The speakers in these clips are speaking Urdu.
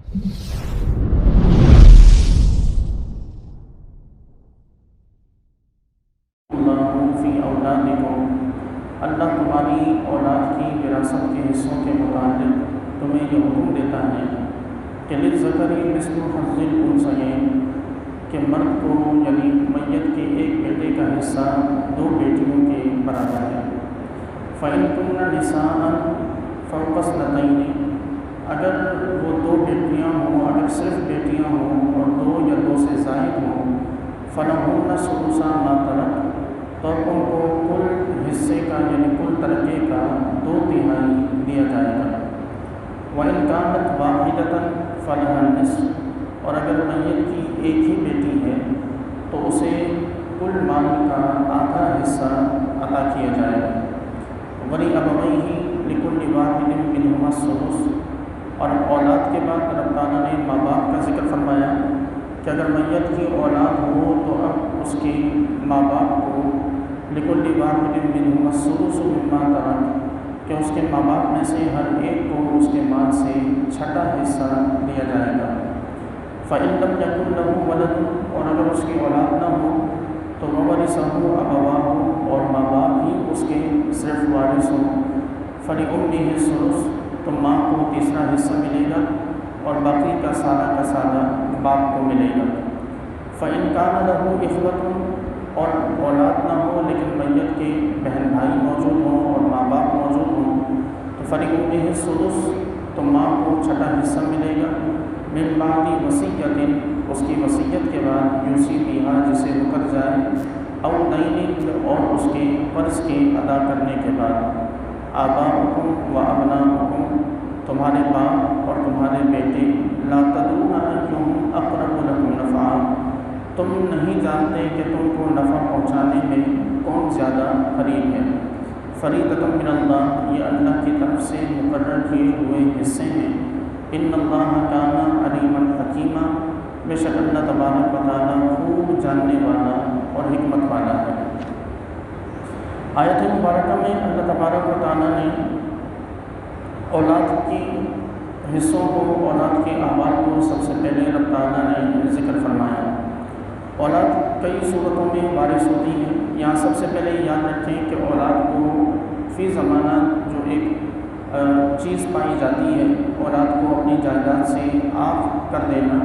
فی اولادکم، اللہ تمہاری اولاد کی وراثت کے حصوں کے متعلق تمہیں یہ حکم دیتا ہے کہ للذکر مثل حظ الانثیین، کہ مرد کو یعنی میت کے ایک بیٹے کا حصہ دو بیٹیوں کے برابر ہے۔ فإن كن نساء فوق اثنتین، اگر وہ دو بیٹیاں ہوں، اگر صرف بیٹیاں ہوں اور دو یا دو سے زائد ہوں، فلہن ثلث ما ترک، تو ان کو کل حصے کا یعنی کل ترکے کا 2/3 دیا جائے گا۔ وإن كانت واحدة فلها النصف، اور اگر میت کی ایک ہی بیٹی ہے تو اسے کل مال کا آدھا حصہ عطا کیا جائے گا۔ وَلِأَبَوَيْهِ لِكُلِّ وَاحِدٍ مِّنْهُمَا السُّدُسُ، اور اولاد کے بعد رب تعالیٰ نے ماں باپ کا ذکر فرمایا کہ اگر میت کی اولاد ہو تو اب اس کے ماں باپ کو لِكُلِّ وَاحِدٍ مِّنْهُمَا السُّدُسُ مِمَّا تَرَكَ، کہ اس کے ماں باپ میں سے ہر ایک کو اس کے مال سے 6واں حصہ دیا جائے گا۔ فإن لم يكن له ولد، اور اگر اس کی اولاد نہ ہو تو وورثه أبواه، اور ماں باپ ہی اس کے صرف وارث ہوں۔ فلأمه الثلث، تو ماں کو تیسرا حصہ ملے گا اور باقی کا سارا باپ کو ملے گا۔ فإن كان له إخوة، اور اولاد نہ ہو لیکن میت کے بہن بھائی موجود ہوں اور ماں باپ موجود ہوں تو فلأمه السدس، تو ماں کو 6واں حصہ ملے گا۔ من بعد وصیت، اس کی وصیت کے بعد یوصی بہا، جسے وہ کر جائے، او دین، اور اس کے قرض کے ادا کرنے کے بعد۔ آباؤکم و ابناؤکم، تمہارے باپ اور تمہارے بیٹے، لا تدرون ایہم اقرب لکم نفعا، تم نہیں جانتے کہ تم کو نفع پہنچانے میں کون زیادہ قریب ہے۔ فریضۃ من اللہ، یہ اللہ کی طرف سے مقرر کیے ہوئے حصے ہیں۔ ان اللہ کان علیما حکیما، بے شک اللہ تبارک و تعالیٰ خوب جاننے والا اور حکمت والا ہے۔ آیت مبارکہ میں اللہ تبارک و تعالیٰ نے اولاد کی حصوں کو، اولاد کے احوال کو سب سے پہلے رب تعالیٰ نے ذکر فرمایا۔ اولاد کئی صورتوں میں وارث ہوتی ہے۔ یہاں سب سے پہلے یاد رکھیں کہ اولاد کو فی زمانہ جو ایک چیز پائی جاتی ہے، اولاد کو اپنی جائیداد سے آف کر دینا،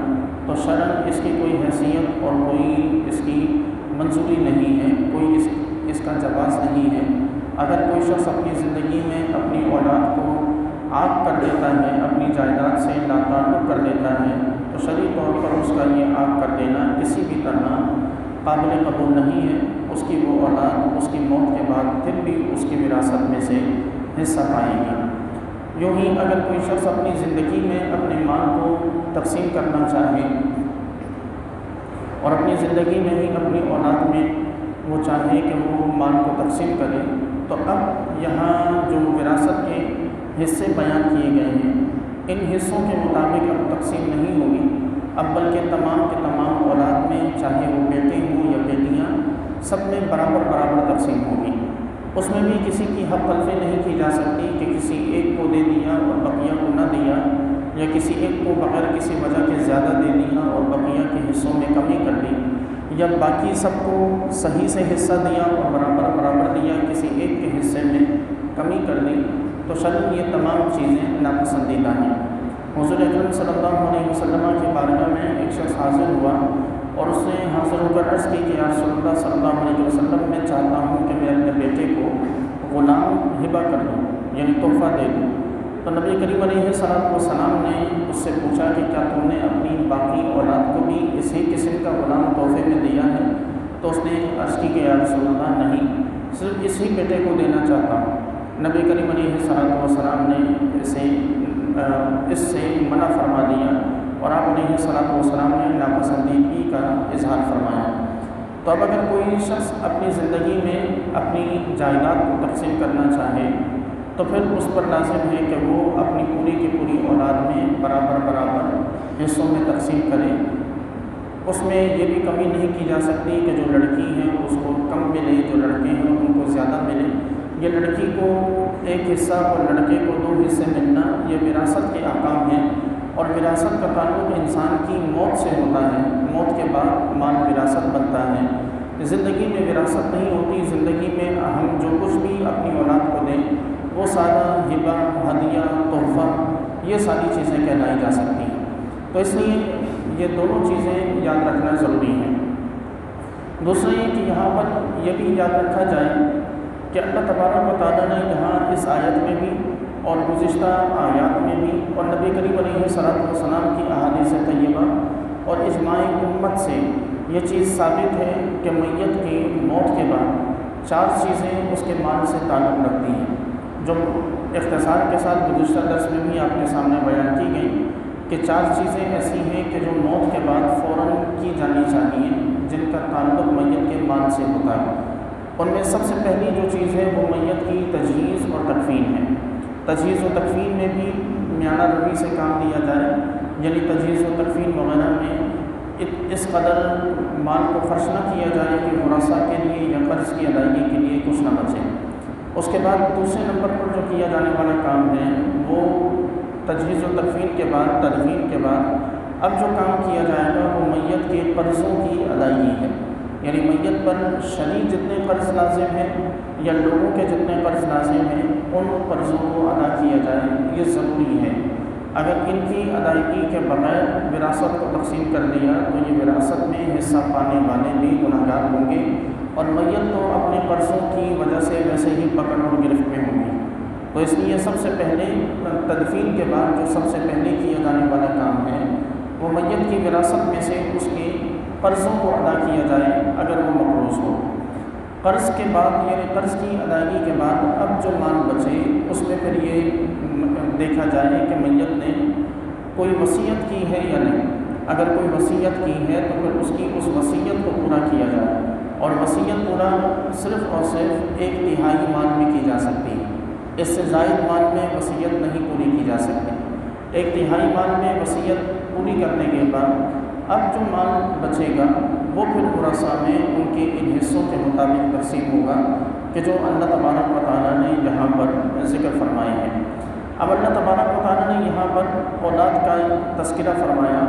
تو شرعاً اس کی کوئی حیثیت اور کوئی اس کی منظوری نہیں ہے، کوئی اس کا جواز نہیں ہے۔ اگر کوئی شخص اپنی زندگی میں اپنی اولاد کو آف کر دیتا ہے، اپنی جائیداد سے لاتعلق کر دیتا ہے، تو شرعی طور پر اس کا یہ آف کر دینا کسی بھی طرح قابل قبول نہیں ہے۔ اس کی وہ اولاد اس کی موت کے بعد پھر بھی اس کی وراثت میں سے حصہ پائے گی۔ یوں ہی اگر کوئی شخص اپنی زندگی میں اپنے مال کو تقسیم کرنا چاہے اور اپنی زندگی میں ہی اپنی اولاد میں وہ چاہے کہ وہ مال کو تقسیم کرے، تو اب یہاں جو وراثت کے حصے بیان کیے گئے ہیں، ان حصوں کے مطابق اب تقسیم نہیں ہوگی، اب بلکہ تمام کے تمام اولاد میں، چاہے وہ بیٹے ہوں یا بیٹیاں، سب میں برابر تقسیم ہوگی۔ اس میں بھی کسی کی حق تلفی نہیں کی جا سکتی کہ کسی ایک کو دے دیا اور بقیہ کو نہ دیا، یا کسی ایک کو بغیر کسی وجہ کے زیادہ دے دیا اور بقیہ کے حصوں میں کمی کر لی، یا باقی سب کو صحیح سے حصہ دیا اور برابر دیا، کسی ایک کے حصے میں کمی کر لی، تو شرعاً یہ تمام چیزیں ناپسندیدہ ہیں۔ حضور اکرم صلی اللہ علیہ وسلم کی بارگاہ میں ایک شخص حاضر ہوا اور اس نے حاضر ہو کر عرض کی کہ یا رسول اللہ صلی اللہ علیہ وسلم، میں چاہتا ہوں کہ میں اپنے بیٹے کو غلام ہبہ کر دوں، یعنی تحفہ دے دوں۔ تو نبی کریم علیہ السلام نے اس سے پوچھا کہ کیا تم نے اپنی باقی اولاد کو بھی اسی قسم کا غلام تحفے میں دیا ہے؟ تو اس نے عرض کی کہ یا رسول اللہ نہیں، صرف اسی بیٹے کو دینا چاہتا ہوں۔ نبی کریم علیہ السلام نے اس سے منع فرما دیا اور آپ علیہ السلام نے ناپسندیدگی کا اظہار فرمایا۔ تو اب اگر کوئی شخص اپنی زندگی میں اپنی جائیداد کو تقسیم کرنا چاہے تو پھر اس پر لازم ہے کہ وہ اپنی پوری کی پوری اولاد میں برابر حصوں میں تقسیم کرے۔ اس میں یہ بھی کمی نہیں کی جا سکتی کہ جو لڑکی ہے اس کو کم ملے، جو لڑکے ہیں ان کو زیادہ ملے۔ یہ لڑکی کو ایک حصہ اور لڑکے کو 2 حصے ملنا، یہ وراثت کے احکام ہیں۔ اور وراثت کا تعلق انسان کی موت سے ہوتا ہے، موت کے بعد مال وراثت بنتا ہے۔ زندگی میں وراثت نہیں ہوتی، زندگی میں ہم جو کچھ بھی اپنی اولاد کو دیں وہ سارا ہبہ، ہدیہ، تحفہ، یہ ساری چیزیں کہلائی جا سکتی ہیں۔ تو اس لیے یہ دونوں چیزیں یاد رکھنا ضروری ہیں۔ دوسرا یہ کہ یہاں پر یہ بھی یاد رکھا جائے کہ اللہ تبارک و تعالیٰ نے یہاں اس آیت میں بھی اور گزشتہ آیات میں بھی اور نبی کریم علیہ الصلوۃ والسلام کی احادیث طیبہ اور اجماع امت سے یہ چیز ثابت ہے کہ میت کی موت کے بعد 4 چیزیں اس کے مال سے تعلق رکھتی ہیں، جو اختصار کے ساتھ گزشتہ درس میں بھی آپ کے سامنے بیان کی گئی کہ 4 چیزیں ایسی ہیں کہ جو موت کے بعد فوراً کی جانی چاہیے، جن کا تعلق میت کے مال سے ہوتا ہے۔ ان میں سب سے پہلی جو چیز ہے وہ میت کی تجہیز اور تکفین ہے۔ تجہیز و تکفین میں بھی میانہ روی سے کام لیا جائے، یعنی تجہیز و تکفین وغیرہ میں اس قدر مال کو خرچ نہ کیا جائے کہ ورثاء کے لیے یا قرض کی ادائیگی کے لیے کچھ نہ بچے۔ اس کے بعد دوسرے نمبر پر جو کیا جانے والا کام ہے وہ تجہیز و تکفین کے بعد، تدفین کے بعد اب جو کام کیا جائے گا وہ میت کے قرضوں کی ادائیگی ہے، یعنی میت پر شریک جتنے قرض لازم ہیں یا لوگوں کے جتنے قرض لازم ہیں ان قرضوں کو ادا کیا جائے، یہ ضروری ہے۔ اگر ان کی ادائیگی کے بغیر وراثت کو تقسیم کر دیا تو یہ وراثت میں حصہ پانے والے بھی گنہگار ہوں گے اور میت تو اپنے قرضوں کی وجہ سے ویسے ہی پکڑ اور گرفت میں ہوں گی۔ تو اس لیے سب سے پہلے تدفین کے بعد جو سب سے پہلے کیا جانے والا کام ہے وہ میت کی وراثت میں سے اس کے قرضوں کو ادا کیا جائے اگر وہ مقروض ہو۔ قرض کے بعد یعنی قرض کی ادائیگی کے بعد اب جو مال بچے اس میں پھر یہ دیکھا جائے کہ میت نے کوئی وصیت کی ہے یا نہیں۔ اگر کوئی وصیت کی ہے تو پھر اس کی اس وصیت کو پورا کیا جائے، اور وصیت پورا صرف اور صرف 1/3 مال میں کی جا سکتی ہے، اس سے زائد مال میں وصیت نہیں پوری کی جا سکتی۔ 1/3 مال میں وصیت پوری کرنے کے بعد اب جو مال بچے گا وہ پھر ورثاء میں ان کے ان حصوں کے مطابق تقسیم ہوگا کہ جو اللہ تبارک و تعالیٰ نے یہاں پر ذکر فرمائے ہیں۔ اب اللہ تبارک و تعالیٰ نے یہاں پر اولاد کا تذکرہ فرمایا،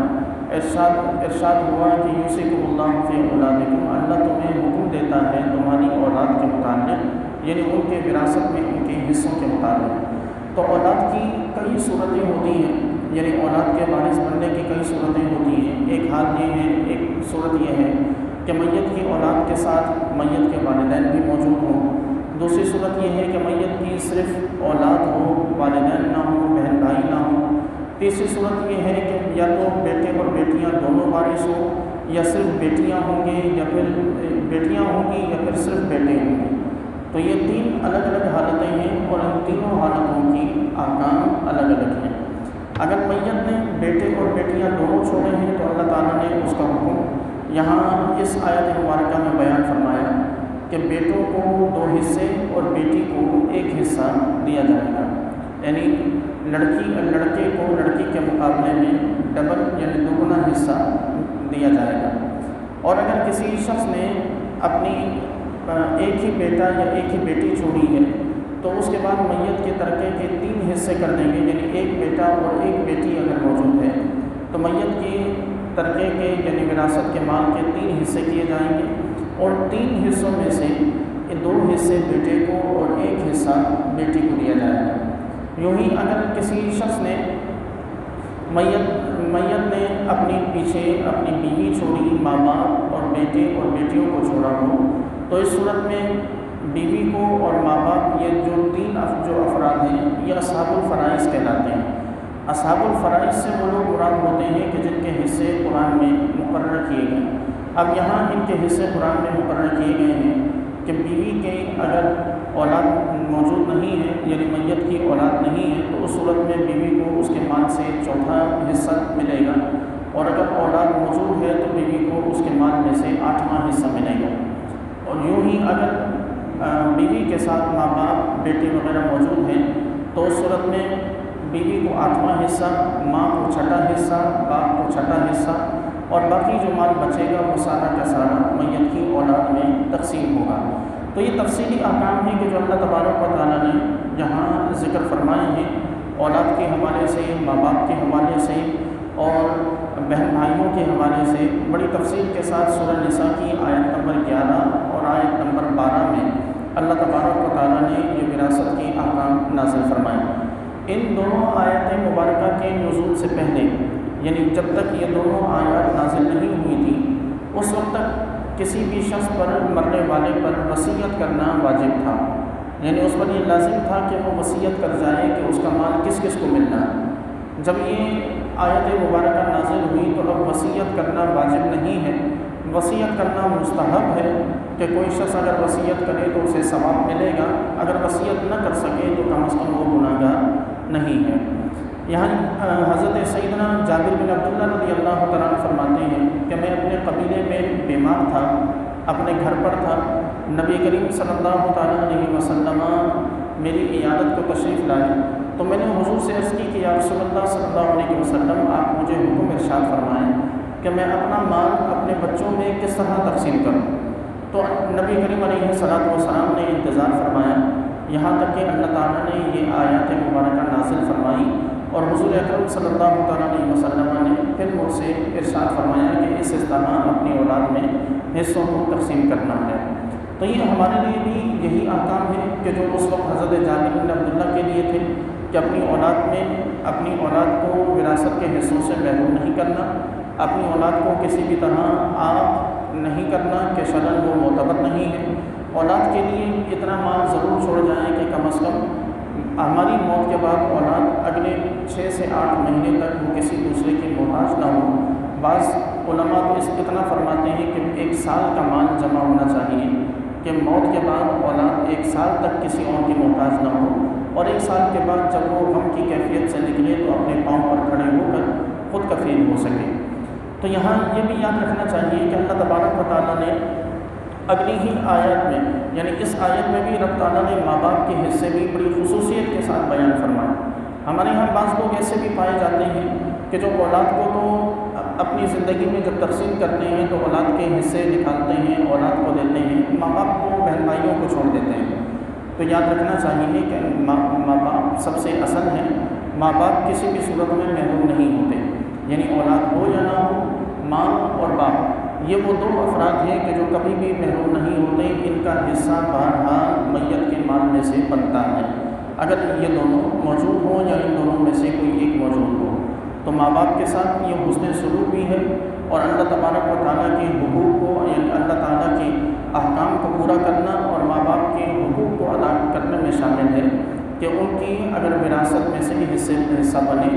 ارشاد ہوا کہ یوصیکم اللہ فی اولادکم، اللہ تمہیں حکم دیتا ہے تمہاری اولاد کے متعلق، یعنی ان کے وراثت میں ان کے حصوں کے متعلق۔ تو اولاد کی کئی صورتیں ہوتی ہیں، یعنی اولاد کے وارث بننے کی کئی صورتیں ہوتی ہیں۔ ایک حال یہ ہے، ایک صورت یہ ہے کہ میت کی اولاد کے ساتھ میت کے والدین بھی موجود ہوں۔ دوسری صورت یہ ہے کہ میت کی صرف اولاد ہو، والدین نہ ہوں، بہن بھائی نہ ہوں۔ تیسری صورت یہ ہے کہ یا تو بیٹے اور بیٹیاں دونوں وارث ہوں، یا صرف بیٹیاں ہوں گے، یا پھر بیٹیاں ہوں گی، یا پھر صرف بیٹے ہوں گے۔ تو یہ 3 الگ الگ حالتیں ہیں اور ان تینوں حالتوں کی احکام الگ الگ ہیں۔ اگر میت نے بیٹے اور بیٹیاں دونوں چھوڑے ہیں تو اللہ تعالیٰ نے اس کا حکم یہاں اس آیت مبارکہ میں بیان فرمایا کہ بیٹوں کو 2 حصے اور بیٹی کو 1 حصہ دیا جائے گا، یعنی لڑکے کو لڑکی کے مقابلے میں ڈبل یعنی 2 حصہ دیا جائے گا۔ اور اگر کسی شخص نے اپنی ایک ہی بیٹا یا ایک ہی بیٹی چھوڑی ہے تو اس کے بعد میت کے ترکے کے 3 حصے کر دیں گے، یعنی 1 بیٹا اور 1 بیٹی اگر موجود ہے تو میت کے ترکے کے یعنی وراثت کے مال کے 3 حصے کیے جائیں گے، اور 3 حصوں میں سے 2 حصے بیٹے کو اور 1 حصہ بیٹی کو دیا جائے گا۔ یوں ہی اگر کسی شخص نے میت نے اپنی پیچھے اپنی بیوی چھوڑی، ماں باپ اور بیٹے اور بیٹیوں کو چھوڑا ہو تو اس صورت میں بیوی کو اور ماں باپ یہ جو 3 جو افراد ہیں یہ اصحاب الفرائض کہلاتے ہیں۔ اصحاب الفرائض سے وہ لوگ مراد ہوتے ہیں کہ جن کے حصے قرآن میں مقرر کیے گئے۔ اب یہاں ان کے حصے قرآن میں مقرر کیے گئے ہیں کہ بیوی کے اگر اولاد موجود نہیں ہے یعنی میت کی اولاد نہیں ہے تو اس صورت میں بیوی کو اس کے مال سے 4واں حصہ ملے گا، اور اگر اولاد موجود ہے تو بیوی کو اس کے مال میں سے 8واں حصہ ملے گا۔ اور یوں ہی اگر بیوی کے ساتھ ماں باپ بیٹے وغیرہ موجود ہیں تو اس صورت میں بیوی کو 8واں حصہ، ماں کو 6واں حصہ، باپ کو 6واں حصہ، اور باقی جو مال بچے گا وہ سارا کا سارا میت کی اولاد میں تقسیم ہوگا۔ تو یہ تفصیلی احکام ہیں کہ جو اللہ تبارک و تعالیٰ نے یہاں ذکر فرمائے ہیں، اولاد کے حوالے سے، ماں باپ کے حوالے سے، کے حوالے سے بڑی تفصیل کے ساتھ سورہ نساء کی آیت نمبر 11 اور آیت نمبر 12 میں اللہ تبارک و تعالیٰ نے یہ وراثت کی احکام نازل فرمائے۔ ان دونوں آیت مبارکہ کے نزول سے پہلے، یعنی جب تک یہ دونوں آیات نازل نہیں ہوئی تھی، اس وقت تک کسی بھی شخص پر، مرنے والے پر وصیت کرنا واجب تھا، یعنی اس پر یہ لازم تھا کہ وہ وصیت کر جائے کہ اس کا مال کس کس کو ملنا ہے۔ جب یہ آیت مبارکہ نازل ہوئی تو اب وصیت کرنا واجب نہیں ہے، وصیت کرنا مستحب ہے کہ کوئی شخص اگر وصیت کرے تو اسے ثواب ملے گا، اگر وصیت نہ کر سکے تو کم از کم وہ گناہگار نہیں ہے۔ یہاں حضرت سیدنا جابر بن عبداللہ رضی اللہ تعالیٰ عنہ فرماتے ہیں کہ میں اپنے قبیلے میں بیمار تھا، اپنے گھر پر تھا، نبی کریم صلی اللہ تعالیٰ علیہ وسلم میری عیادت کو تشریف لائے تو میں نے حضور سے عرض کی کہ یا رسول اللہ صلی اللہ علیہ وسلم، آپ مجھے حکم ارشاد فرمائیں کہ میں اپنا مال اپنے بچوں میں کس طرح تقسیم کروں۔ تو نبی کریم علیہ السلام نے انتظار فرمایا یہاں تک کہ اللہ تعالیٰ نے یہ آیات مبارکہ نازل فرمائی، اور حضور اکرم صلی اللہ تعالیٰ علیہ وسلم نے پھر مجھ سے ارشاد فرمایا کہ اس طرح اپنی اولاد میں حصوں کو تقسیم کرنا ہے۔ تو یہ ہمارے لیے بھی یہی احکام ہے کہ جو اس وقت حضرت جابر بن عبداللہ کے لیے تھے کہ اپنی اولاد کو وراثت کے حصوں سے محروم نہیں کرنا، اپنی اولاد کو کسی بھی طرح عاق نہیں کرنا کہ شرعاً وہ معتبر نہیں ہے۔ اولاد کے لیے اتنا مال ضرور چھوڑ جائیں کہ کم از کم ہماری موت کے بعد اولاد اگلے 6 سے 8 مہینے تک وہ کسی دوسرے کی محتاج نہ ہو۔ بعض علماء تو اتنا فرماتے ہیں کہ 1 سال کا مال جمع ہونا چاہیے کہ موت کے بعد اولاد 1 سال تک کسی اور کی محتاج نہ ہو، اور 1 سال کے بعد جب وہ غم کی کیفیت سے نکلے تو اپنے پاؤں پر کھڑے ہو کر خود کفیل ہو سکے۔ تو یہاں یہ بھی یاد رکھنا چاہیے کہ اللہ تبارک و تعالیٰ نے اگلی ہی آیت میں، یعنی اس آیت میں بھی رب تعالیٰ نے ماں باپ کے حصے بھی بڑی خصوصیت کے ساتھ بیان فرمایا۔ ہمارے یہاں بعض لوگ ایسے بھی پائے جاتے ہیں کہ جو اولاد کو تو اپنی زندگی میں جب تقسیم کرتے ہیں تو اولاد کے حصے نکالتے ہیں، اولاد کو دیتے ہیں، ماں باپ کو، بہن بھائیوں کو چھوڑ دیتے ہیں۔ تو یاد رکھنا چاہیے کہ ماں باپ سب سے اصل ہیں، ماں باپ کسی بھی صورت میں محروم نہیں ہوتے، یعنی اولاد ہو یا نہ ہو، ماں اور باپ یہ وہ 2 افراد ہیں کہ جو کبھی بھی محروم نہیں ہوتے، ان کا حصہ بہرحال میت کے مال میں سے بنتا ہے۔ اگر یہ دونوں موجود ہوں یا ان دونوں میں سے کوئی ایک موجود ہو تو ماں باپ کے ساتھ یہ حسن سلوک بھی ہے، اور اللہ تبارک و تعالیٰ کے حقوق کو، یعنی اللہ تعالیٰ کے احکام کو پورا کرنا اور ماں باپ کے حقوق کو ادا کرنے میں شامل ہے کہ ان کی اگر وراثت میں سے حصہ بنے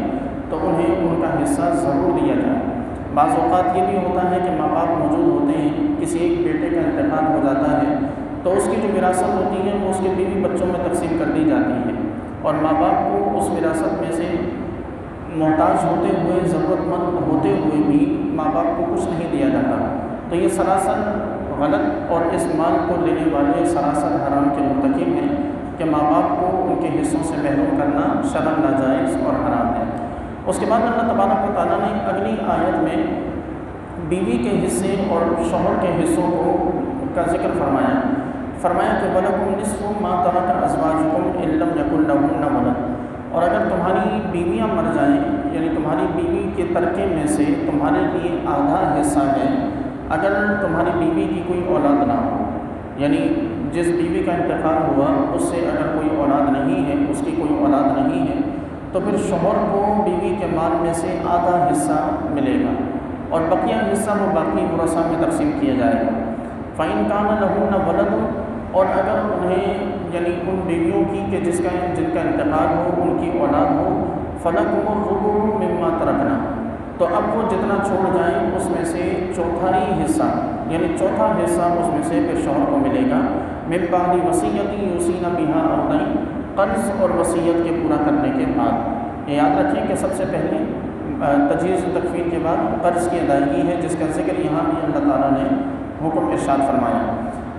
تو انہیں ان کا حصہ ضرور دیا جائے۔ بعض اوقات یہ بھی ہوتا ہے کہ ماں باپ موجود ہوتے ہیں، کسی ایک بیٹے کا انتقال ہو جاتا ہے تو اس کی جو وراثت ہوتی ہے وہ اس کے بیوی بچوں میں تقسیم کر دی جاتی ہے، اور ماں باپ کو اس وراثت میں سے محتاج ہوتے ہوئے، ضرورت مند ہوتے ہوئے بھی ماں باپ کو کچھ نہیں دیا جاتا۔ تو یہ سراسر غلط، اور اس مال کو لینے والے سراسر حرام کے مرتکب ہیں کہ ماں باپ کو ان کے حصوں سے محروم کرنا شرعاً ناجائز اور حرام ہے۔ اس کے بعد اللہ تبارک و تعالیٰ نے اگلی آیت میں بیوی کے حصے اور شوہر کے حصوں کا ذکر فرمایا کہ وَلَكُمْ نِصْفُ مَا تَرَكَ أَزْوَاجُكُمْ إِن لَّمْ يَكُن لَّهُنَّ وَلَدٌ، اور اگر تمہاری بیویاں مر جائیں، یعنی تمہاری بیوی کے ترکے میں سے تمہارے لیے آدھا حصہ ہے اگر تمہاری بیوی کی کوئی اولاد نہ ہو، یعنی جس بیوی کا انتقال ہوا اس سے اگر کوئی اولاد نہیں ہے، اس کی کوئی اولاد نہیں ہے، تو پھر شوہر کو بیوی کے مال میں سے آدھا حصہ ملے گا، اور بقیہ حصہ وہ باقی ورثاء میں تقسیم کیا جائے گا۔ فَإِن كَانَ لَهُنَّ وَلَدٌ، اور اگر انہیں، یعنی ان بیویوں کی کہ جن کا انتقال ہو، ان کی اولاد ہو، فَلَكُمُ الرُّبُعُ مِمَّا تَرَكْنَا، تو اب وہ جتنا چھوڑ جائیں اس میں سے چوتھائی حصہ، یعنی چوتھا حصہ اس میں سے پھر شوہر کو ملے گا، مِن بَعْدِ وَصِيَّةٍ يُوصِينَ بِهَا أَوْ دَيْنٍ، قرض اور وصیت کے پورا کرنے کے بعد۔ یاد رکھیں کہ سب سے پہلے تجہیز و تکفین کے بعد قرض کی ادائیگی ہے، جس کا ذکر یہاں بھی اللہ تعالیٰ نے حکم ارشاد فرمایا۔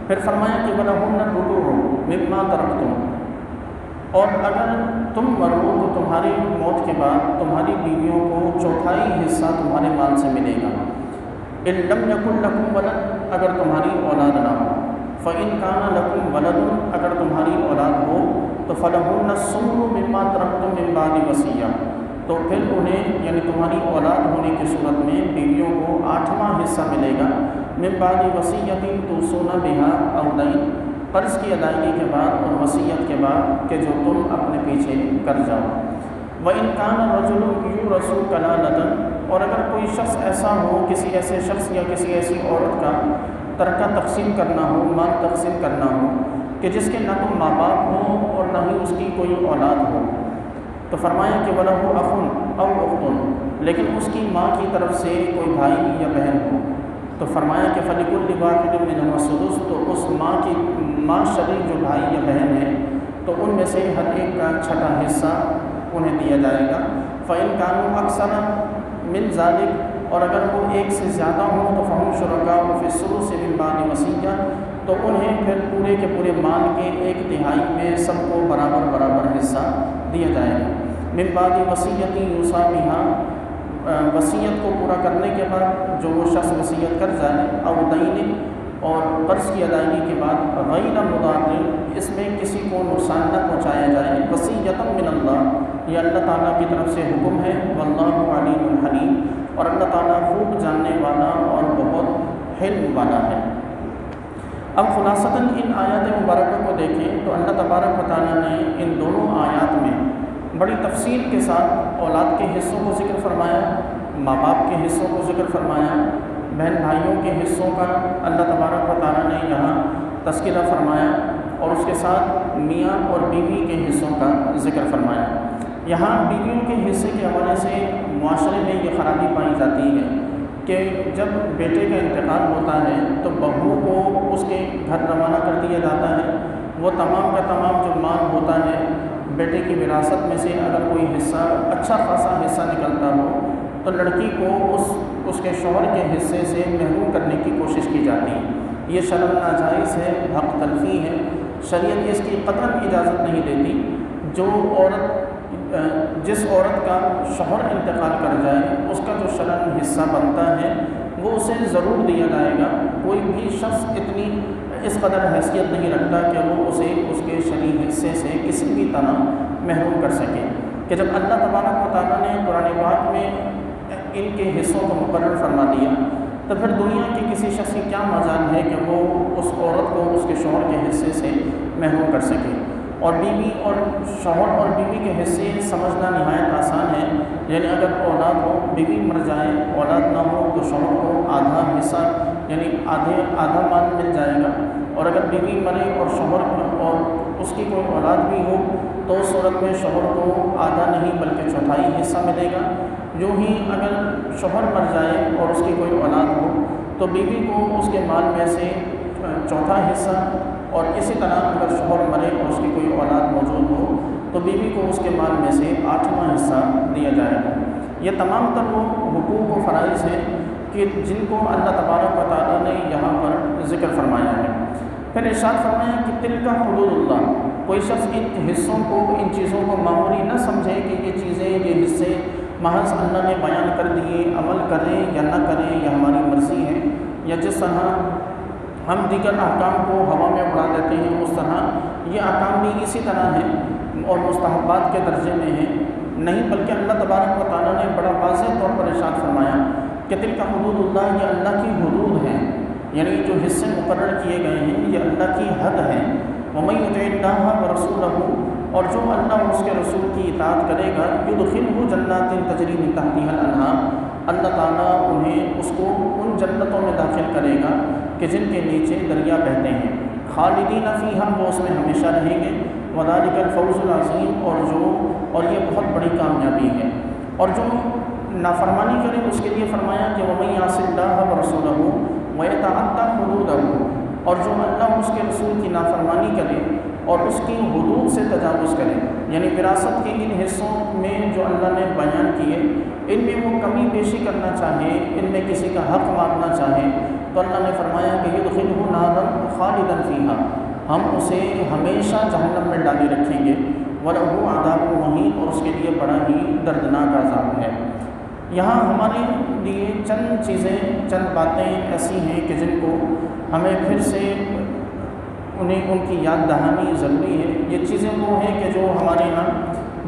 پھر فرمایا کہ وَلَهُنَّ الرُّبُعُ مِمَّا تَرَكْتُمْ، اور اگر تم مرو تو تمہاری موت کے بعد تمہاری بیویوں کو چوتھائی حصہ تمہارے مال سے ملے گا۔ إِن لَّمْ يَكُن لَّكُمْ وَلَدٌ، اگر تمہاری اولاد نہ ہو، فَإِن كَانَ لَكُمْ وَلَدٌ، اگر تمہاری اولاد ہو تو فَلَهُنَّ الثُّمُنُ مِمَّا تَرَكْتُم مِّن بَعْدِ وَصِيَّةٍ، تو پھر انہیں یعنی تمہاری اولاد ہونے کی صورت میں بیویوں کو 8واں حصہ ملے گا، من بعد وصیت توصون بہا او دین، قرض کی ادائیگی کے بعد اور وصیت کے بعد کہ جو تم اپنے پیچھے کر جاؤ۔ وَإِنْ كَانَ الرَّجُلُ يُورَثُ كَلَالَةً، اور اگر کوئی شخص ایسا ہو، کسی ایسے شخص یا کسی ایسی عورت کا ترکہ تقسیم کرنا ہو، مال تقسیم کرنا ہو کہ جس کے نہ تو ماں باپ ہوں اور نہ ہی اس کی کوئی اولاد ہو، تو فرمایا کہ وَلَهُ أَخٌ أَوْ أُخْتٌ، لیکن اس کی ماں کی طرف سے کوئی بھائی یا بہن ہو، تو فرمایا کہ فَلِكُلِّ وَاحِدٍ مِّنْهُمَا السُّدُسُ، تو اس ماں شریک جو بھائی یا بہن ہے تو ان میں سے ہر ایک کا چھٹا حصہ انہیں دیا جائے گا۔ فَإِنْ كَانُوا أَكْثَرَ مِنْ ذَلِكَ، اور اگر وہ ایک سے زیادہ ہوں تو فَهُمْ شُرَكَاءُ فِي الثُّلُثِ مِنْ بَعْدِ وَصِيَّةٍ، تو انہیں پھر پورے کے پورے مال کے 1/3 میں سب کو برابر برابر حصہ دیا جائے گا۔ من بعد وصیت یوصی بہا، وصیت کو پورا کرنے کے بعد جو وہ شخص وصیت کر جائے، او دین، اور قرض کی ادائیگی کے بعد غیر مضار، اس میں کسی کو نقصان نہ پہنچایا جائے، وصیۃ من اللہ، یہ اللہ تعالیٰ کی طرف سے حکم ہے، واللہ علیم حلیم، اور اللہ تعالیٰ خوب جاننے والا اور بہت حلم والا ہے۔ اب خلاصتاً ان آیات مبارکہ کو دیکھیں تو اللہ تبارک و تعالیٰ نے ان دونوں آیات میں بڑی تفصیل کے ساتھ اولاد کے حصوں کو ذکر فرمایا، ماں باپ کے حصوں کو ذکر فرمایا، بہن بھائیوں کے حصوں کا اللہ تبارک و تعالیٰ نے یہاں تذکرہ فرمایا، اور اس کے ساتھ میاں اور بیوی کے حصوں کا ذکر فرمایا۔ یہاں بیویوں کے حصے کے حوالے سے معاشرے میں یہ خرابی پائی جاتی ہے کہ جب بیٹے کا انتقال ہوتا ہے تو بہو کو اس کے گھر روانہ کر دیا جاتا ہے، وہ تمام کا تمام جو مال ہوتا ہے بیٹے کی وراثت میں سے اگر کوئی حصہ اچھا خاصا حصہ نکلتا ہو تو لڑکی کو اس کے شوہر کے حصے سے محروم کرنے کی کوشش کی جاتی ہے۔ یہ شرعاً ناجائز ہے، حق تلفی ہے، شریعت اس کی قطعاً اجازت نہیں دیتی۔ جس عورت کا شوہر انتقال کر جائے اس کا جو شرعاً حصہ بنتا ہے وہ اسے ضرور دیا جائے گا۔ کوئی بھی شخص اتنی اس قدر حیثیت نہیں رکھتا کہ وہ اسے اس کے شرعی حصے سے کسی بھی طرح محروم کر سکے، کہ جب اللہ تبارک و تعالیٰ نے قرآن پاک میں ان کے حصوں کو مقرر فرما دیا تو پھر دنیا کے کسی شخص کی کیا مجال ہے کہ وہ اس عورت کو اس کے شوہر کے حصے سے محروم کر سکے۔ اور بیوی اور شوہر اور بیوی کے حصے سمجھنا نہایت آسان ہے، یعنی اگر اولاد ہو، بیوی مر جائے، اولاد نہ ہو تو شوہر کو آدھا حصہ یعنی آدھا مال مل جائے گا، اور اگر بیوی مرے اور شوہر اور اس کی کوئی اولاد بھی ہو تو اس صورت میں شوہر کو آدھا نہیں بلکہ چوتھائی حصہ ملے گا۔ یوں ہی اگر شوہر مر جائے اور اس کی کوئی اولاد ہو تو بیوی کو اس کے مال میں سے چوتھا حصہ، اور اسی طرح اگر شوہر مرے اور اس کی کوئی اولاد موجود ہو تو بیوی کو اس کے مال میں سے 8واں حصہ دیا جائے گا۔ یہ تمام تر وہ حقوق و فرائض ہیں کہ جن کو اللہ تبارک و تعالیٰ نے یہاں پر ذکر فرمایا ہے۔ پھر ارشاد فرمایا کہ تلک حدود اللہ، کوئی شخص ان حصوں کو، ان چیزوں کو معمولی نہ سمجھے کہ یہ چیزیں، یہ حصے محض اللہ نے بیان کر دیے، عمل کریں یا نہ کریں یہ ہماری مرضی ہے، یا جس طرح ہم دیگر احکام کو ہوا میں اڑا دیتے ہیں اس طرح یہ احکام بھی اسی طرح ہیں اور مستحبات کے درجے میں ہیں، نہیں بلکہ اللہ تبارک و تعالیٰ نے بڑا واضح طور پر ارشاد فرمایا کہ تلک حدود اللہ، یہ اللہ کی حدود ہیں، یعنی جو حصے مقرر کیے گئے ہیں یہ اللہ کی حد ہیں۔ وَمَن يُطِعِ اللَّهَ وَرَسُولَهُ، اور جو اللہ اور اس کے رسول کی اطاعت کرے گا، يُدْخِلْهُ جَنَّاتٍ تَجْرِی مِن تَحْتِهَا الْأَنْہَارُ، اللہ تعالیٰ انہیں اس کو ان جنتوں میں داخل کرے گا کہ جن کے نیچے دریا بہتے ہیں، خالدین فیہا، وہ اس میں ہمیشہ رہیں گے، وذالک الفوز العظیم، اور یہ بہت بڑی کامیابی ہے۔ اور جو نافرمانی کرے اس کے لیے فرمایا کہ وَمَن یعصِ اللَّهَ وَرَسُولَهُ وَیَتَعَدَّ حُدُودَهُ، اور جو اللہ اور اس کے رسول کی نافرمانی کرے اور اس کی حدود سے تجاوز کرے، یعنی وراثت کے ان حصوں میں جو اللہ نے بیان کیے ان میں وہ کمی بیشی کرنا چاہے، ان میں کسی کا حق مارنا چاہے تو اللہ نے فرمایا کہ یدخلہ نارا خالدا فیہا، ہم اسے ہمیشہ جہنم میں ڈالے رکھیں گے، وَلَهُ عَذَابٌ مُہِینٌ، اور اس کے لیے بڑا ہی دردناک عذاب ہے۔ یہاں ہمارے لیے چند چیزیں، چند باتیں ایسی ہیں کہ جن کو ہمیں پھر سے ان کی یاد دہانی ضروری ہے۔ یہ چیزیں وہ ہیں کہ جو ہمارے یہاں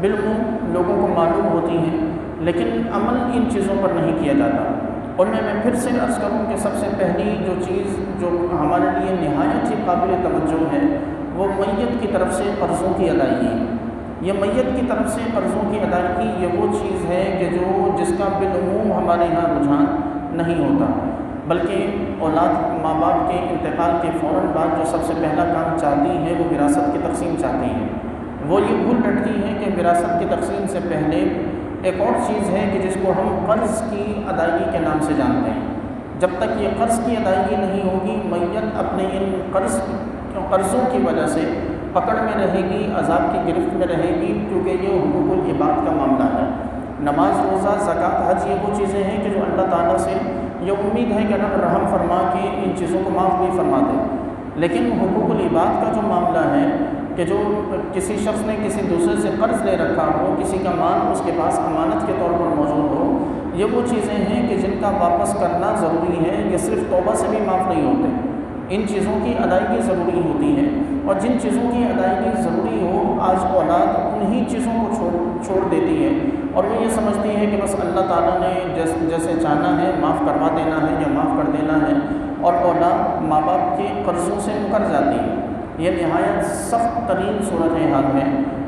بالعموم لوگوں کو معلوم ہوتی ہیں، لیکن عمل ان چیزوں پر نہیں کیا جاتا۔ اور میں پھر سے عرض کروں کہ سب سے پہلی جو چیز جو ہمارے لیے نہایت ہی قابل توجہ ہے وہ میت کی طرف سے قرضوں کی ادائیگی۔ یہ میت کی طرف سے قرضوں کی ادائیگی یہ وہ چیز ہے کہ جس کا بالعموم ہمارے یہاں رجحان نہیں ہوتا، بلکہ اولاد ماں باپ کے انتقال کے فوراً بعد جو سب سے پہلا کام چاہتی ہے وہ وراثت کی تقسیم چاہتی ہے۔ وہ یہ بھول بیٹھتی ہے کہ وراثت کی تقسیم سے پہلے ایک اور چیز ہے کہ جس کو ہم قرض کی ادائیگی کے نام سے جانتے ہیں۔ جب تک یہ قرض کی ادائیگی نہیں ہوگی، میت اپنے ان قرضوں کی وجہ سے پکڑ میں رہے گی، عذاب کی گرفت میں رہے گی، کیونکہ یہ حقوق العباد کا معاملہ ہے۔ نماز، روزہ، زکوٰۃ، حج یہ وہ چیزیں ہیں کہ جو اللہ تعالیٰ سے یہ امید ہے کہ رب رحم فرما کے ان چیزوں کو معاف بھی فرما دے۔ لیکن حقوق العباد کا جو معاملہ ہے کہ جو کسی شخص نے کسی دوسرے سے قرض لے رکھا ہو، کسی کا مال اس کے پاس امانت کے طور پر موجود ہو، یہ وہ چیزیں ہیں کہ جن کا واپس کرنا ضروری ہے۔ یہ صرف توبہ سے بھی معاف نہیں ہوتے، ان چیزوں کی ادائیگی ضروری ہوتی ہے۔ اور جن چیزوں کی ادائیگی ضروری ہو، آج اولاد انہی چیزوں کو چھوڑ دیتی ہے، اور وہ یہ سمجھتی ہے کہ بس اللہ تعالیٰ نے جیسے چاہنا ہے معاف کروا دینا ہے یا معاف کر دینا ہے، اور اولاد ماں باپ کے قرضوں سے مکر جاتی ہے۔ یہ نہایت سخت ترین صورتحال ہے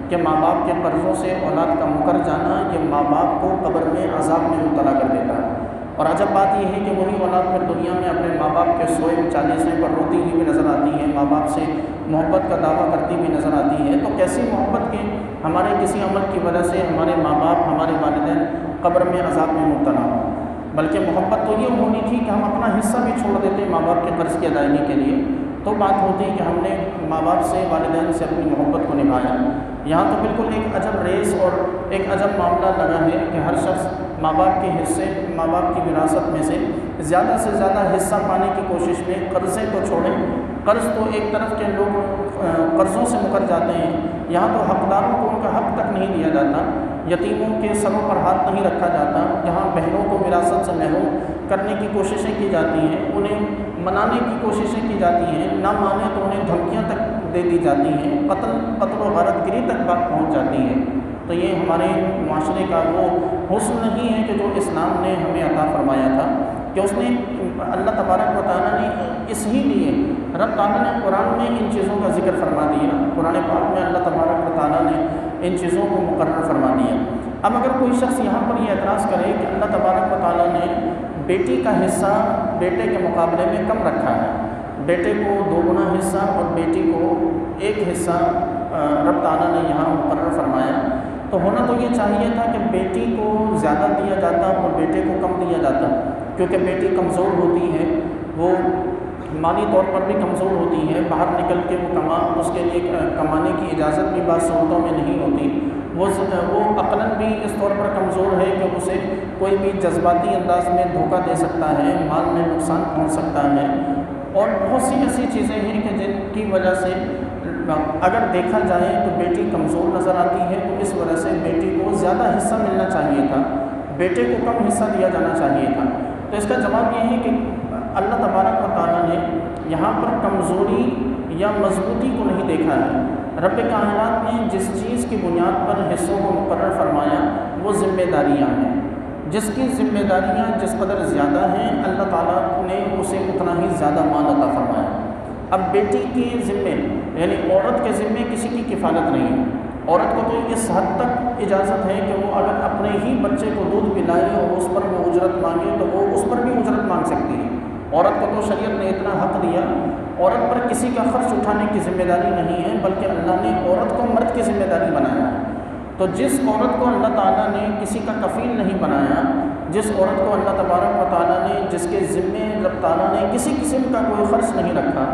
کہ ماں باپ کے قرضوں سے اولاد کا مکر جانا یہ ماں باپ کو قبر میں عذاب میں مبتلا کر دیتا ہے۔ اور عجب بات یہ ہے کہ وہی اولاد پھر دنیا میں اپنے ماں باپ کے سوئے چالیسویں پر روتی ہوئی بھی نظر آتی ہے، ماں باپ سے محبت کا دعویٰ کرتی ہوئی نظر آتی ہے۔ تو کیسی محبت کہ ہمارے کسی عمل کی وجہ سے ہمارے ماں باپ، ہمارے والدین قبر میں عذاب میں مبتلا ہوں، بلکہ محبت تو یہ ہونی تھی کہ ہم اپنا حصہ بھی چھوڑ دیتے ماں باپ کے قرض کی ادائیگی کے لیے، تو بات ہوتی کہ ہم نے ماں باپ سے، والدین سے اپنی محبت کو نبھایا۔ یہاں تو بالکل ایک عجب ریس اور ایک عجب معاملہ لگا ہے کہ ہر شخص ماں باپ کے حصے، ماں باپ کی وراثت میں سے زیادہ حصہ پانے کی کوشش میں قرضیں تو چھوڑیں۔ قرض تو ایک طرف کے لوگ قرضوں سے مکر جاتے ہیں، یہاں تو حقداروں کو ان کا حق تک نہیں دیا جاتا، یتیموں کے سروں پر ہاتھ نہیں رکھا جاتا، یہاں بہنوں کو وراثت سے محروم کرنے کی کوششیں کی جاتی ہیں، انہیں منانے کی کوششیں کی جاتی ہیں، نہ مانے تو انہیں دھمکیاں تک دے دی جاتی ہیں، قتل و غارت گری تک بات پہنچ جاتی ہے۔ تو یہ ہمارے معاشرے کا وہ حسن نہیں ہے کہ جو اسلام نے ہمیں عطا فرمایا تھا، کہ اس نے اللہ تبارک و تعالیٰ نے اس ہی لیے رب تعالیٰ نے قرآن میں ان چیزوں کا ذکر فرما دیا، قرآن پاک میں اللہ تبارک و تعالیٰ نے ان چیزوں کو مقرر فرما دیا۔ اب اگر کوئی شخص یہاں پر یہ اعتراض کرے کہ اللہ تبارک و تعالیٰ نے بیٹی کا حصہ بیٹے کے مقابلے میں کم رکھا ہے، بیٹے کو 2 گنا حصہ اور بیٹی کو 1 حصہ رب تعالیٰ نے یہاں مقرر فرمایا، تو ہونا تو یہ چاہیے تھا کہ بیٹی کو زیادہ دیا جاتا اور بیٹے کو کم دیا جاتا، کیونکہ بیٹی کمزور ہوتی ہے، وہ مالی طور پر بھی کمزور ہوتی ہے، باہر نکل کے وہ اس کے لیے کمانے کی اجازت بھی بعض صورتوں میں نہیں ہوتی، وہ عقلاً بھی اس طور پر کمزور ہے کہ اسے کوئی بھی جذباتی انداز میں دھوکہ دے سکتا ہے، مال میں نقصان پہنچ سکتا ہے، اور بہت سی ایسی چیزیں ہیں کہ جن کی وجہ سے اگر دیکھا جائے تو بیٹی کمزور نظر آتی ہے، تو اس وجہ سے بیٹی کو زیادہ حصہ ملنا چاہیے تھا، بیٹے کو کم حصہ دیا جانا چاہیے تھا۔ تو اس کا جواب یہ ہے کہ اللہ تبارک و تعالیٰ نے یہاں پر کمزوری یا مضبوطی کو نہیں دیکھا ہے۔ رب کائنات نے جس چیز کی بنیاد پر حصوں کو مقرر فرمایا وہ ذمہ داریاں ہیں، جس کی ذمہ داریاں جس قدر زیادہ ہیں اللہ تعالیٰ نے اسے اتنا ہی زیادہ مال عطا فرمایا۔ اب بیٹی کے ذمے یعنی عورت کے ذمے کسی کی کفالت نہیں ہے، عورت کو تو اس حد تک اجازت ہے کہ وہ اگر اپنے ہی بچے کو دودھ پلائے اور اس پر وہ اجرت مانگے تو وہ اس پر بھی اجرت مانگ سکتی ہے۔ عورت کو تو شریعت نے اتنا حق دیا، عورت پر کسی کا خرچ اٹھانے کی ذمہ داری نہیں ہے، بلکہ اللہ نے عورت کو مرد کی ذمہ داری بنایا ہے۔ تو جس عورت کو اللہ تعالیٰ نے کسی کا کفیل نہیں بنایا، جس عورت کو اللہ تبارک و تعالیٰ نے جس کے ذمے رب تعالیٰ نے کسی قسم کا کوئی خرچ نہیں رکھا،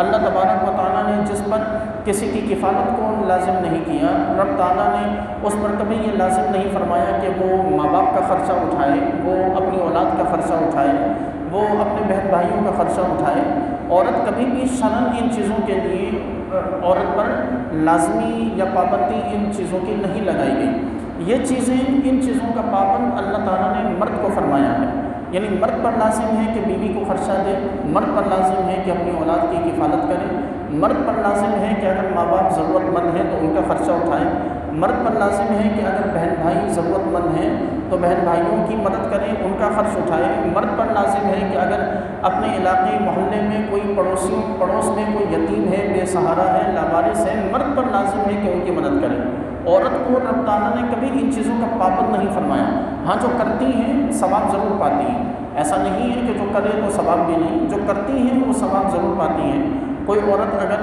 اللہ تبارک و تعالیٰ نے جس پر کسی کی کفالت کو لازم نہیں کیا، رب تعالیٰ نے اس پر کبھی یہ لازم نہیں فرمایا کہ وہ ماں باپ کا خرچہ اٹھائے، وہ اپنی اولاد کا خرچہ اٹھائے، وہ اپنے بہن بھائیوں کا خرچہ اٹھائے۔ عورت کبھی بھی شرعاً ان چیزوں کے لیے عورت پر لازمی یا پابندی ان چیزوں کی نہیں لگائی گئی۔ یہ چیزیں، ان چیزوں کا پابند اللہ تعالیٰ نے مرد کو فرمایا ہے، یعنی مرد پر لازم ہے کہ بیوی کو خرچہ دے، مرد پر لازم ہے کہ اپنی اولاد کی کفالت کرے، مرد پر لازم ہے کہ اگر ماں باپ ضرورت مند ہیں تو ان کا خرچہ اٹھائے، مرد پر لازم ہے کہ اگر بہن بھائی ضرورت مند ہیں تو بہن بھائیوں کی مدد کریں، ان کا خرچ اٹھائے، مرد پر لازم ہے کہ اگر اپنے علاقے محلے میں کوئی پڑوس میں کوئی یتیم ہے، بے سہارا ہے، لاوارث ہے، مرد پر لازم ہے کہ ان کی مدد کرے۔ عورت کو رب تعالیٰ نے کبھی ان چیزوں کا پابند نہیں فرمایا، ہاں جو کرتی ہیں ثواب ضرور پاتی ہیں، ایسا نہیں ہے کہ جو کرے تو ثواب بھی نہیں، جو کرتی ہیں وہ ثواب ضرور پاتی ہیں۔ کوئی عورت اگر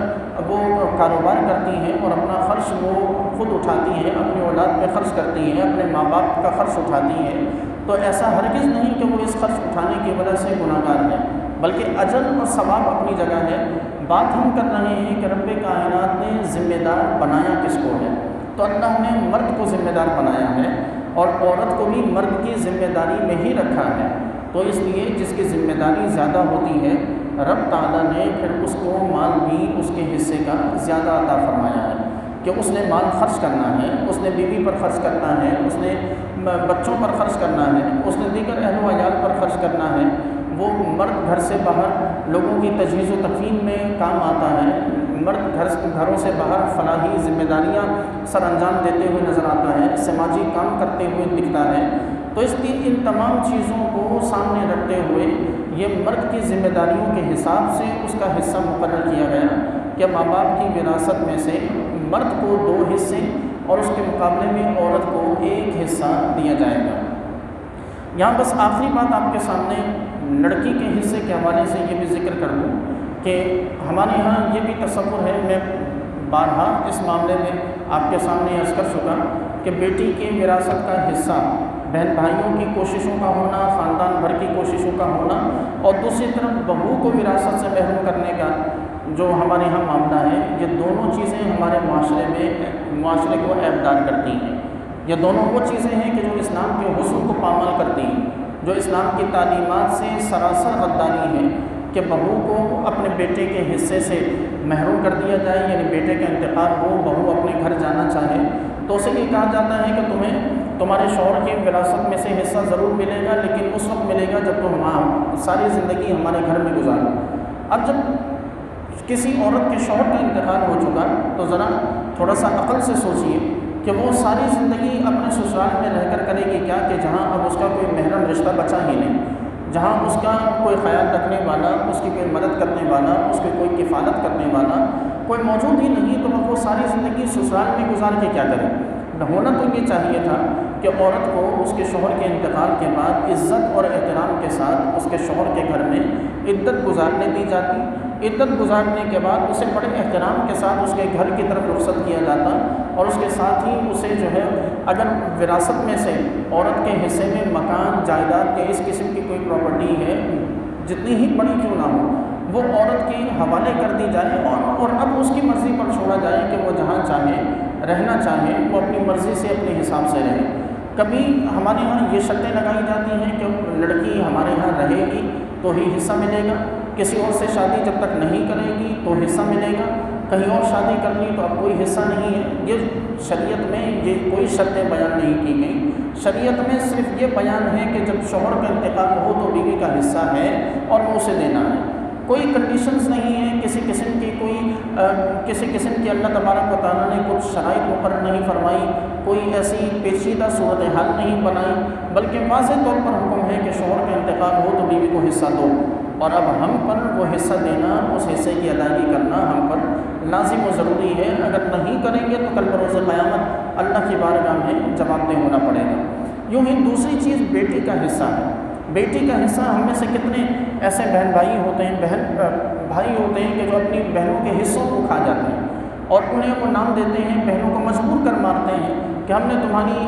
وہ کاروبار کرتی ہیں اور اپنا خرچ وہ خود اٹھاتی ہیں، اپنی اولاد پہ خرچ کرتی ہیں، اپنے ماں باپ کا خرچ اٹھاتی ہیں، تو ایسا ہرگز نہیں کہ وہ اس خرچ اٹھانے کی وجہ سے گناہ گار ہے، بلکہ اجر اور ثواب اپنی جگہ ہے۔ بات ہم کر رہے ہیں کہ رب کائنات نے ذمہ دار بنایا کس کو ہے؟ تو اللہ نے مرد کو ذمہ دار بنایا ہے اور عورت کو بھی مرد کی ذمہ داری میں ہی رکھا ہے، تو اس لیے جس کی ذمہ داری زیادہ ہوتی ہے رب تعالیٰ نے پھر اس کو مال بھی اس کے حصے کا زیادہ عطا فرمایا ہے کہ اس نے مال خرچ کرنا ہے، اس نے بیوی پر خرچ کرنا ہے، اس نے بچوں پر خرچ کرنا ہے، اس نے دیگر اہل و عیال پر خرچ کرنا ہے۔ وہ مرد گھر سے باہر لوگوں کی تجہیز و تکفین میں کام آتا ہے، مرد گھروں سے باہر فلاحی ذمہ داریاں سر انجام دیتے ہوئے نظر آتا ہے، سماجی کام کرتے ہوئے دکھتا ہے۔ تو اس لیے ان تمام چیزوں کو سامنے رکھتے ہوئے یہ مرد کی ذمہ داریوں کے حساب سے اس کا حصہ مقرر کیا گیا کہ ماں باپ کی وراثت میں سے مرد کو 2 حصے اور اس کے مقابلے میں عورت کو 1 حصہ دیا جائے گا۔ یہاں بس آخری بات آپ کے سامنے لڑکی کے حصے کے حوالے سے یہ بھی ذکر کر دوں کہ ہمارے یہاں یہ بھی تصور ہے، میں بارہا اس معاملے میں آپ کے سامنے عرض کر چکا کہ بیٹی کی وراثت کا حصہ بہن بھائیوں کی کوششوں کا ہونا، خاندان بھر کی کوششوں کا ہونا، اور دوسری طرف بہو کو وراثت سے محروم کرنے کا جو ہمارے یہاں معاملہ ہے، یہ دونوں چیزیں ہمارے معاشرے کو عیبدار کرتی ہیں۔ یہ دونوں وہ چیزیں ہیں کہ جو اسلام کے حسن کو پامال کرتی ہیں، جو اسلام کی تعلیمات سے سراسر غداری ہے کہ بہو کو اپنے بیٹے کے حصے سے محروم کر دیا جائے، یعنی بیٹے کا انتقال ہو، بہو اپنے گھر جانا چاہے تو اسے یہ کہا جاتا ہے کہ تمہیں تمہارے شوہر کی وراثت میں سے حصہ ضرور ملے گا، لیکن اس وقت ملے گا جب تم ساری زندگی ہمارے گھر میں گزارو۔ اب جب کسی عورت کے شوہر کا انتقال ہو چکا تو ذرا تھوڑا سا عقل سے سوچئے کہ وہ ساری زندگی اپنے سسرال میں رہ کر کرے گی کیا، کہ جہاں اب اس کا کوئی محرم رشتہ بچا ہی نہیں، جہاں اس کا کوئی خیال رکھنے والا، اس کی کوئی مدد کرنے والا، اس کی کوئی کفالت کرنے والا کوئی موجود ہی نہیں، تو وہ ساری زندگی سسرال میں گزار کے کیا کرے؟ ہونا تو یہ چاہیے تھا کہ عورت کو اس کے شوہر کے انتقال کے بعد عزت اور احترام کے ساتھ اس کے شوہر کے گھر میں عدت گزارنے دی جاتی، عدت گزارنے کے بعد اسے بڑے احترام کے ساتھ اس کے گھر کی طرف رخصت کیا جاتا، اور اس کے ساتھ ہی اسے جو ہے اگر وراثت میں سے عورت کے حصے میں مکان جائیداد کے اس قسم کی کوئی پراپرٹی ہے، جتنی ہی بڑی کیوں نہ ہو، وہ عورت کے حوالے کر دی جائے اور اب اس کی مرضی پر چھوڑا جائے کہ وہ جہاں چاہے رہنا چاہے، وہ اپنی مرضی سے اپنے حساب سے رہے۔ کبھی ہمارے یہاں یہ شرطیں لگائی جاتی ہیں کہ لڑکی ہمارے یہاں رہے گی تو ہی حصہ ملے گا، کسی اور سے شادی جب تک نہیں کرے گی تو حصہ ملے گا، کہیں اور شادی کر لی تو اب کوئی حصہ نہیں ہے۔ یہ شریعت میں یہ کوئی شرطیں بیان نہیں کی گئی، شریعت میں صرف یہ بیان ہے کہ جب شوہر کا انتقال ہو تو بیوی کا حصہ ہے اور وہ اسے دینا ہے۔ کوئی کنڈیشنز نہیں ہے، کسی قسم کی اللہ تبارک و تعالیٰ نے کچھ شرائط مقرر نہیں فرمائی، کوئی ایسی پیچیدہ صورتحال نہیں بنائی، بلکہ واضح طور پر حکم ہے کہ شوہر کا انتقال ہو تو بیوی کو حصہ دو، اور اب ہم پر وہ حصہ دینا، اس حصے کی ادائیگی کرنا ہم پر لازم و ضروری ہے۔ اگر نہیں کریں گے تو کل بروز قیامت اللہ کی بارگاہ میں جواب دہ ہونا پڑے گا۔ یوں ہی دوسری چیز بیٹی کا حصہ ہے۔ بیٹی کا حصہ ہم میں سے کتنے ایسے بہن بھائی ہوتے ہیں کہ جو اپنی بہنوں کے حصوں کو کھا جاتے ہیں اور انہیں وہ نام دیتے ہیں، بہنوں کو مجبور کر مارتے ہیں کہ ہم نے تمہاری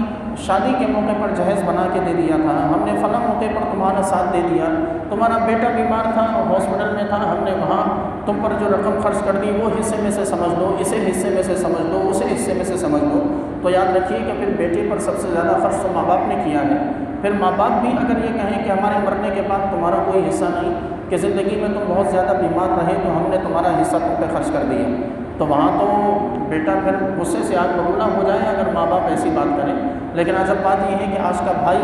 شادی کے موقع پر جہیز بنا کے دے دیا تھا، ہم نے فلاں موقع پر تمہارا ساتھ دے دیا، تمہارا بیٹا بیمار تھا اور ہاسپٹل میں تھا، ہم نے وہاں تم پر جو رقم خرچ کر دی وہ حصے میں سے سمجھ لو، اسے حصے میں سے سمجھ لو، اسے حصے میں سے سمجھ لو۔ تو یاد رکھیے کہ پھر بیٹے پر سب سے زیادہ خرچ تو ماں باپ نے کیا ہے۔ پھر ماں باپ بھی اگر یہ کہیں کہ ہمارے مرنے کے بعد تمہارا کوئی حصہ نہیں، کہ زندگی میں تم بہت زیادہ بیمار رہے تو ہم نے تمہارا حصہ تم پہ خرچ کر دیا، تو وہاں تو بیٹا پھر غصے سے آگ بگولا ہو جائے اگر ماں باپ ایسی بات کریں۔ لیکن عجب بات یہ ہے کہ آج کا بھائی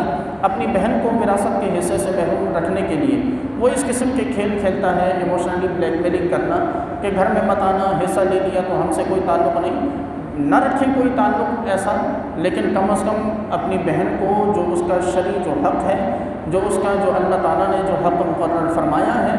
اپنی بہن کو وراثت کے حصے سے محروم رکھنے کے لیے وہ اس قسم کے کھیل کھیلتا ہے، ایموشنلی بلیک میلنگ کرنا کہ گھر میں مت آنا، حصہ لے لیا تو ہم سے کوئی تعلق نہیں، نہ رکھیں کوئی تعلق ایسا، لیکن کم از کم اپنی بہن کو جو اس کا شرعی جو حق ہے، جو اس کا جو اللہ تعالیٰ نے جو حق مقرر فرمایا ہے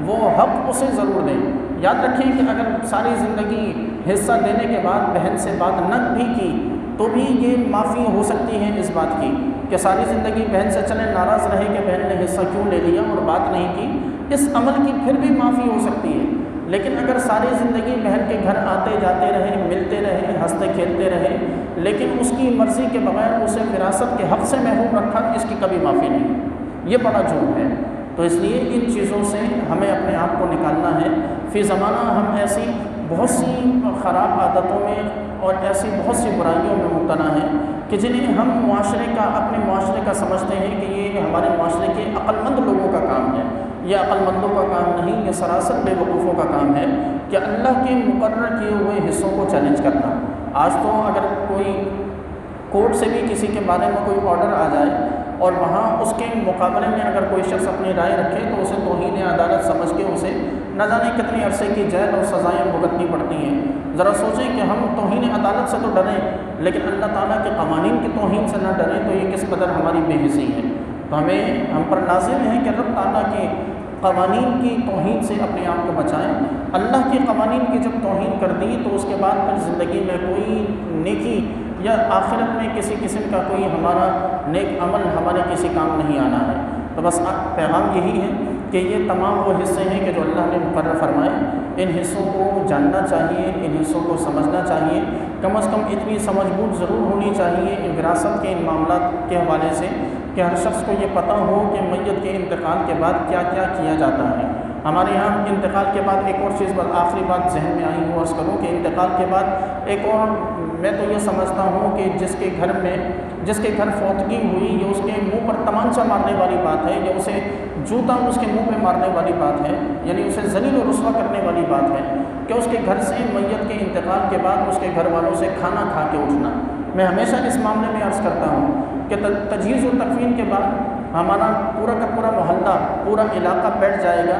وہ حق اسے ضرور دیں۔ یاد رکھیں کہ اگر ساری زندگی حصہ دینے کے بعد بہن سے بات نہ بھی کی تو بھی یہ معافی ہو سکتی ہے اس بات کی کہ ساری زندگی بہن سے چلے ناراض رہے کہ بہن نے حصہ کیوں لے لیا اور بات نہیں کی، اس عمل کی پھر بھی معافی ہو سکتی ہے۔ لیکن اگر ساری زندگی بہن کے گھر آتے جاتے رہے، ملتے رہے، ہنستے کھیلتے رہے، لیکن اس کی مرضی کے بغیر اسے وراثت کے حق سے محروم رکھا، اس کی کبھی معافی نہیں، یہ بڑا جرم ہے۔ تو اس لیے ان چیزوں سے ہمیں اپنے آپ کو نکالنا ہے۔ فی زمانہ ہم ایسی بہت سی خراب عادتوں میں اور ایسی بہت سی برائیوں میں مبتلا ہیں کہ جنہیں ہم معاشرے کا، اپنے معاشرے کا سمجھتے ہیں کہ یہ ہمارے معاشرے کے عقل مند لوگوں کا کام ہے۔ یہ عقل مندوں کا کام نہیں، یہ سراسر بے وقوفوں کا کام ہے کہ اللہ کے مقرر کیے ہوئے حصوں کو چیلنج کرنا۔ آج تو اگر کوئی کورٹ سے بھی کسی کے بارے میں کوئی آرڈر آ جائے اور وہاں اس کے مقابلے میں اگر کوئی شخص اپنی رائے رکھے تو اسے توہین عدالت سمجھ کے اسے نہ جانے کتنے عرصے کی جیل اور سزائیں بھگتنی پڑتی ہیں۔ ذرا سوچیں کہ ہم توہین عدالت سے تو ڈریں لیکن اللہ تعالیٰ کے قوانین کی توہین سے نہ ڈریں تو یہ کس قدر ہماری بے حسی ہے۔ تو ہم پر لازم ہے کہ رب تعالیٰ کے قوانین کی توہین سے اپنے آپ کو بچائیں۔ اللہ کے قوانین کی جب توہین کر دی تو اس کے بعد پھر زندگی میں کوئی نیکی یا آخرت میں کسی قسم کا کوئی ہمارا نیک عمل ہمارے کسی کام نہیں آنا ہے۔ تو بس پیغام یہی ہے کہ یہ تمام وہ حصے ہیں کہ جو اللہ نے مقرر فرمائے، ان حصوں کو جاننا چاہیے، ان حصوں کو سمجھنا چاہیے، کم از کم اتنی سمجھ بوجھ ضرور ہونی چاہیے ان وراثت کے ان معاملات کے حوالے سے کہ ہر شخص کو یہ پتہ ہو کہ میت کے انتقال کے بعد کیا کیا کیا جاتا ہے۔ ہمارے یہاں انتقال کے بعد ایک اور چیز، آخری بات ذہن میں آئی ہوں عرض کروں کہ انتقال کے بعد ایک اور میں تو یہ سمجھتا ہوں کہ جس کے گھر فوتگی ہوئی یہ اس کے منہ پر تمانچہ مارنے والی بات ہے، یا اسے جوتا اس کے منہ پہ مارنے والی بات ہے، یعنی اسے ذلیل و رسوا کرنے والی بات ہے کہ اس کے گھر سے میت کے انتقال کے بعد اس کے گھر والوں سے کھانا کھا کے اٹھنا۔ میں ہمیشہ اس معاملے میں عرض کرتا ہوں کہ تجہیز و تکفین کے بعد ہمارا پورا کا پورا محلہ، پورا علاقہ بیٹھ جائے گا،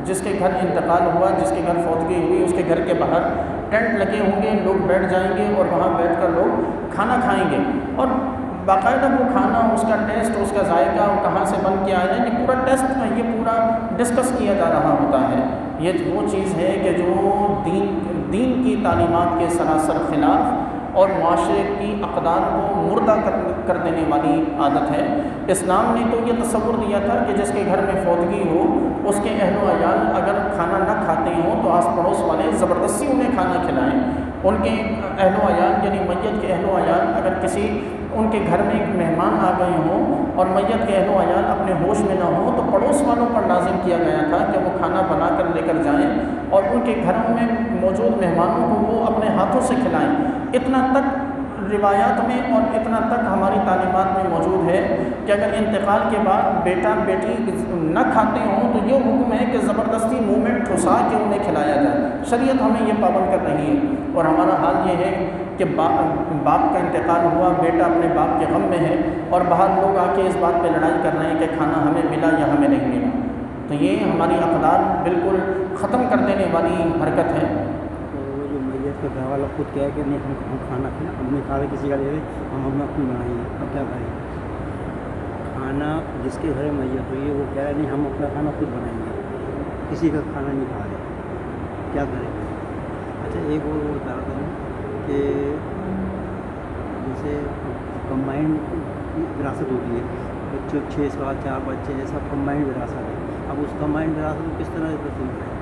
جس کے گھر انتقال ہوا، جس کے گھر فوتگی ہوئی، اس کے گھر کے باہر ٹینٹ لگے ہوں گے، لوگ بیٹھ جائیں گے اور وہاں بیٹھ کر لوگ کھانا کھائیں گے، اور باقاعدہ وہ کھانا، اس کا ٹیسٹ، اس کا ذائقہ، وہ کہاں سے بن کے آیا، یہ پورا ٹیسٹ، یہ پورا ڈسکس کیا جا رہا ہوتا ہے۔ یہ وہ چیز ہے کہ جو دین کی تعلیمات کے سراسر خلاف اور معاشرے کی اقدار کو مردہ کر دینے والی عادت ہے۔ اسلام نے تو یہ تصور دیا تھا کہ جس کے گھر میں فوتگی ہو اس کے اہل و عیال اگر کھانا نہ کھاتے ہوں تو آس پڑوس والے زبردستی انہیں کھانا کھلائیں۔ ان کے اہل و عیال یعنی میت کے اہل و عیال اگر ان کے گھر میں ایک مہمان آ گئے ہوں اور میت کے اہل و عیال اپنے ہوش میں نہ ہوں تو پڑوس والوں پر لازم کیا گیا تھا کہ وہ کھانا بنا کر لے کر جائیں اور ان کے گھروں میں موجود مہمانوں کو وہ اپنے ہاتھوں سے کھلائیں۔ اتنا تک روایات میں اور اتنا تک ہماری تعلیمات میں موجود ہے کہ اگر انتقال کے بعد بیٹا بیٹی نہ کھاتے ہوں تو یہ حکم ہے کہ زبردستی منہ میں ٹھسا کے انہیں کھلایا جائے۔ شریعت ہمیں یہ پابند کر رہی ہے، اور ہمارا حال یہ ہے کہ باپ کا انتقال ہوا، بیٹا اپنے باپ کے غم میں ہے اور باہر لوگ آ کے اس بات پہ لڑائی کر رہے ہیں کہ کھانا ہمیں ملا یا ہمیں نہیں ملا۔ تو یہ ہماری اقدار بالکل ختم کر دینے والی حرکت ہے۔ تو گھر والا خود کہہ کہ نہیں ہم کھانا ہم نے کھا کسی کا لے رہے ہم اپنی بنائیے، اب کیا کریں؟ کھانا جس کے گھر میت ہوئی ہے وہ کہہ رہے نہیں ہم اپنا کھانا خود بنائیں گے، کسی کا کھانا نہیں کھا رہے، کیا کریں؟ اچھا ایک اور بتا رہا تھا کہ جیسے کمبائنڈ وراثت ہوتی ہے، بچوں 6 سال 4 بچے جیسا کمبائنڈ وراثت ہے، اب اس کمبائنڈ وراثت کو کس طرح سے تقسیم کریں؟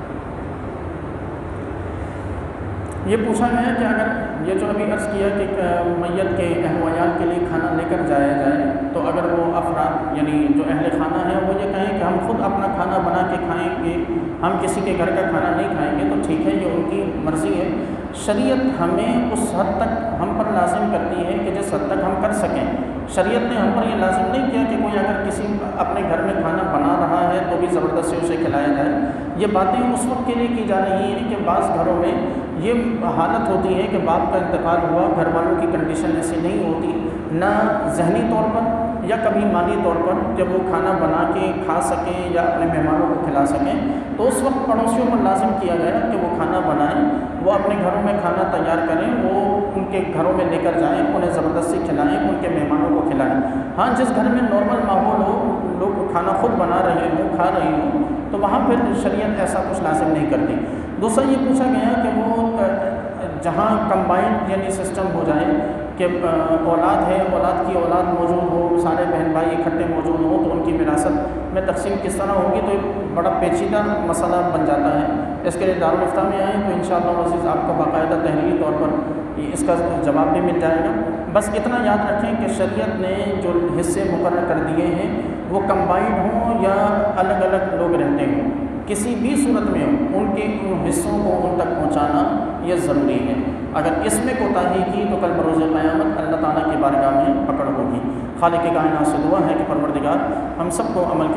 یہ پوچھا گیا کہ اگر یہ جو ابھی عرض کیا کہ میت کے اہل و عیال کے لیے کھانا لے کر جایا جائے تو اگر وہ افراد یعنی جو اہل خانہ ہیں وہ یہ کہیں کہ ہم خود اپنا کھانا بنا کے کھائیں گے، ہم کسی کے گھر کا کھانا نہیں کھائیں گے، تو ٹھیک ہے، یہ ان کی مرضی ہے۔ شریعت ہمیں اس حد تک ہم پر لازم کرتی ہے کہ جس حد تک ہم کر سکیں۔ شریعت نے ہم پر یہ لازم نہیں کیا کہ کوئی اگر کسی اپنے گھر میں کھانا بنا رہا ہے تو بھی زبردستی اسے کھلایا جائے۔ یہ باتیں اس وقت کے لیے کی جا رہی ہیں کہ بعض گھروں میں یہ حالت ہوتی ہے کہ باپ کا انتقال ہوا، گھر والوں کی کنڈیشن ایسی نہیں ہوتی، نہ ذہنی طور پر یا کبھی مالی طور پر جب وہ کھانا بنا کے کھا سکیں یا اپنے مہمانوں کو کھلا سکیں، تو اس وقت پڑوسیوں پر لازم کیا گیا کہ وہ کھانا بنائیں، وہ اپنے گھروں میں کھانا تیار کریں، وہ ان کے گھروں میں لے کر جائیں، انہیں زبردستی کھلائیں، ان کے مہمانوں کو کھلائیں۔ ہاں جس گھر میں نارمل ماحول ہو، لوگ کھانا خود بنا رہے ہوں، کھا رہے ہوں، تو وہاں پھر شریعت ایسا کچھ لازم نہیں کرتی۔ دوسرا یہ پوچھا گیا کہ وہ جہاں کمبائنڈ یعنی سسٹم ہو جائے کہ اولاد ہے، اولاد کی اولاد موجود ہو، سارے بہن بھائی اکٹھے موجود ہوں، تو ان کی وراثت میں تقسیم کس طرح ہوگی، تو ایک بڑا پیچیدہ مسئلہ بن جاتا ہے۔ اس کے لیے دارالفتہ میں آئیں تو انشاءاللہ عزیز آپ کو باقاعدہ تحریری طور پر اس کا جواب بھی مل جائے گا۔ بس اتنا یاد رکھیں کہ شریعت نے جو حصے مقرر کر دیے ہیں وہ کمبائنڈ ہوں یا الگ الگ لوگ رہتے ہوں، کسی بھی صورت میں ہو، ان کے ان حصوں کو ان تک پہنچانا یہ ضروری ہے۔ اگر اس میں کوتاہی کی تو کل بروز قیامت اللہ تعالیٰ کی بارگاہ میں پکڑ ہوگی۔ خالق کائنات سے دعا ہے کہ پروردگار ہم سب کو عمل کے